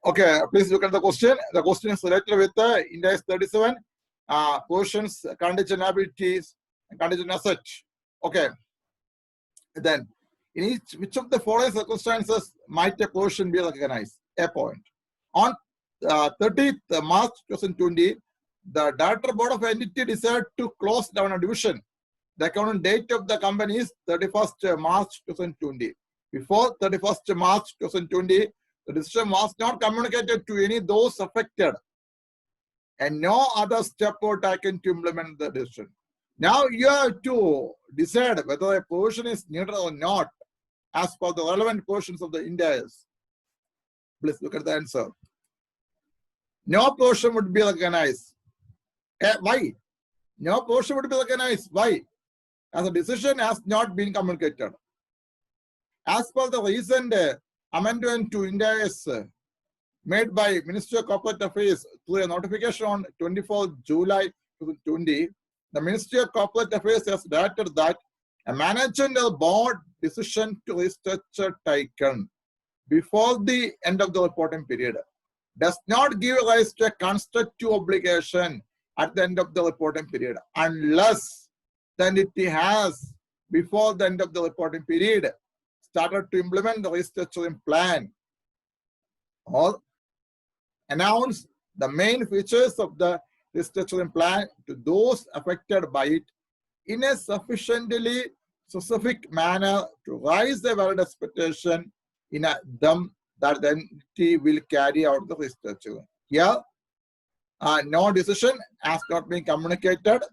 Okay, please look at the question. The question is related with the INDAS 37 portions, contingent liabilities, and contingent asset. Okay. Then, in each which of the following circumstances might a portion be recognized? A point. On 30th March 2020, the Director Board of Entity decided to close down a division. The accounting date of the company is 31st March 2020. Before 31st March 2020, the decision was not communicated to any those affected, and no other step were taken to implement the decision. Now you have to decide whether a portion is neutral or not as per the relevant portions of the INDAS. Please look at the answer. No portion would be recognized. Why? No portion would be recognized. Why? As a decision has not been communicated. As per the recent amendment to INDAS made by Ministry of Corporate Affairs through a notification on 24 July 2020, the Ministry of Corporate Affairs has directed that a managerial board decision to restructure taken before the end of the reporting period does not give rise to a constructive obligation at the end of the reporting period unless the entity has, before the end of the reporting period, started to implement the restructuring plan or announce the main features of the restructuring plan to those affected by it in a sufficiently specific manner to raise the valid expectation in them that the entity will carry out the restructuring. Here, no decision has not been communicated.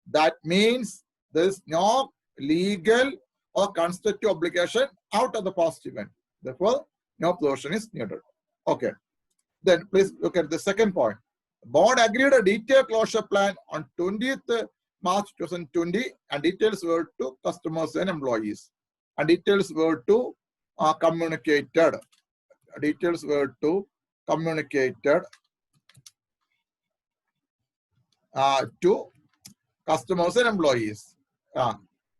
That means there is no legal or constructive obligation out of the past event. Therefore, no portion is needed. Okay. Then please look at the second point. The board agreed a detailed closure plan on 20th March 2020, and details were to customers and employees. And details were to communicated. Details were to communicated to customers and employees.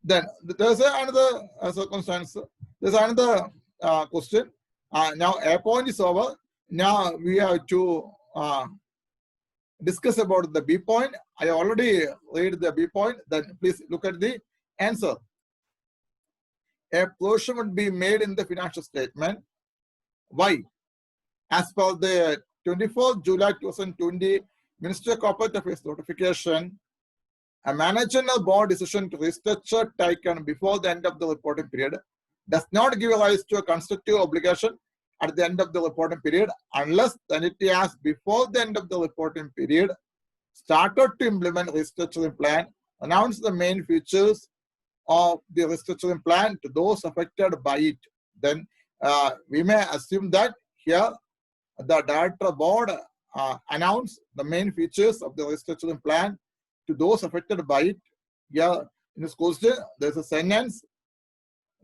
Then there's another circumstance. There's another question. Now A point is over. Now we have to discuss about the B point. I already read the B point. Then please look at the answer. A portion would be made in the financial statement. Why? As per the 24th July 2020 Ministry of Corporate Affairs notification, a managerial board decision to restructure taken before the end of the reporting period does not give rise to a constructive obligation at the end of the reporting period unless the entity has, before the end of the reporting period, started to implement restructuring plan, announce the main features of the restructuring plan to those affected by it. Then we may assume that here the director board announced the main features of the restructuring plan to those affected by it. Yeah, in this question, there's a sentence.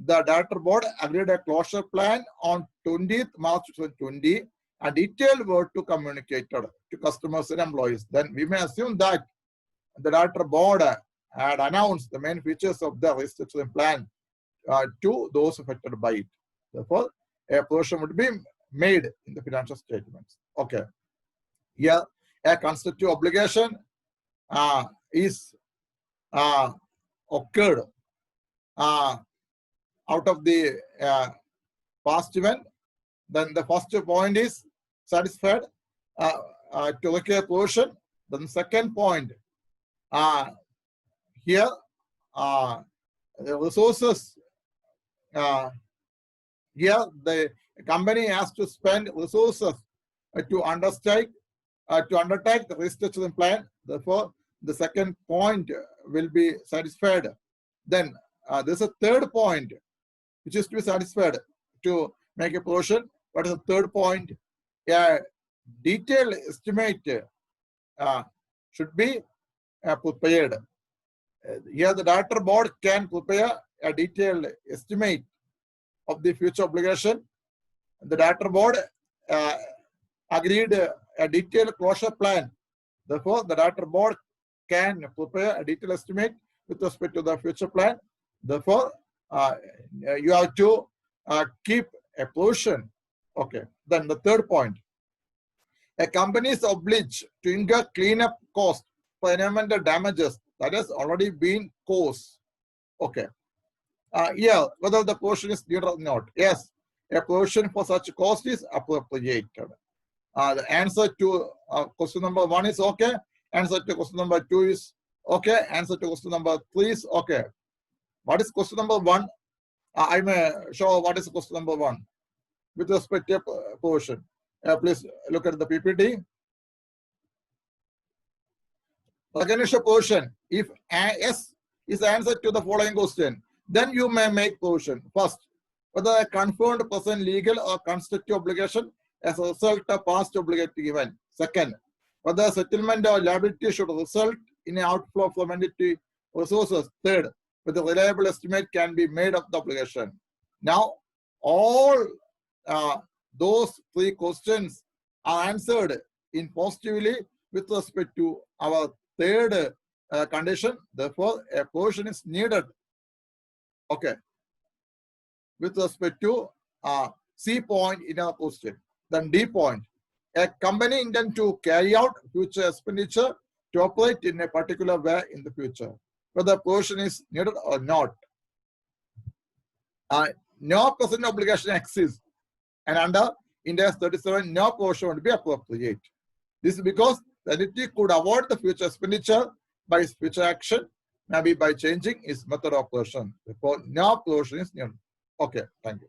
The director board agreed a closure plan on 20th March 2020 and detailed were to communicated to customers and employees. Then we may assume that the director board had announced the main features of the restructuring plan to those affected by it. Therefore, a portion would be made in the financial statements. Okay. Here, a constructive obligation is occurred out of the past event. Then the first point is satisfied to look at a portion. Then the second point, here the resources, here the company has to spend resources to undertake the restructuring plan. Therefore, the second point will be satisfied. Then there's a third point which is to be satisfied to make a portion. What is the third point? A detailed estimate should be prepared. Here the director board can prepare a detailed estimate of the future obligation. The director board agreed a detailed closure plan. Therefore, the director board can prepare a detailed estimate with respect to the future plan. Therefore, you have to keep a portion. Okay. Then the third point, A company is obliged to incur cleanup cost for environmental damages that has already been caused. Okay. Yeah, whether the provision is needed or not. Yes, a provision for such cost is appropriated. The answer to question number 1 is okay. Answer to question number 2 is okay. Answer to question number 3 is okay. What is question number 1? I may show what is question number 1 with respect to provision. Please look at the PPT. Recognition portion. If S is the answer to the following question, then you may make provision. First, whether a confirmed present legal or constructive obligation as a result of past obligatory event. Second, whether settlement or liability should result in an outflow from entity resources. Third, whether a reliable estimate can be made of the obligation. Now, all those 3 questions are answered in positively with respect to our third condition. Therefore, a provision is needed. Okay. With respect to C point in our question. Then D point. A company intends to carry out future expenditure to operate in a particular way in the future, whether provision is needed or not. No present obligation exists, and under INDAS 37, no provision would be appropriate. This is because the entity could avoid the future expenditure by its future action, maybe by changing its method of provision. Therefore, no provision is needed. Okay, thank you.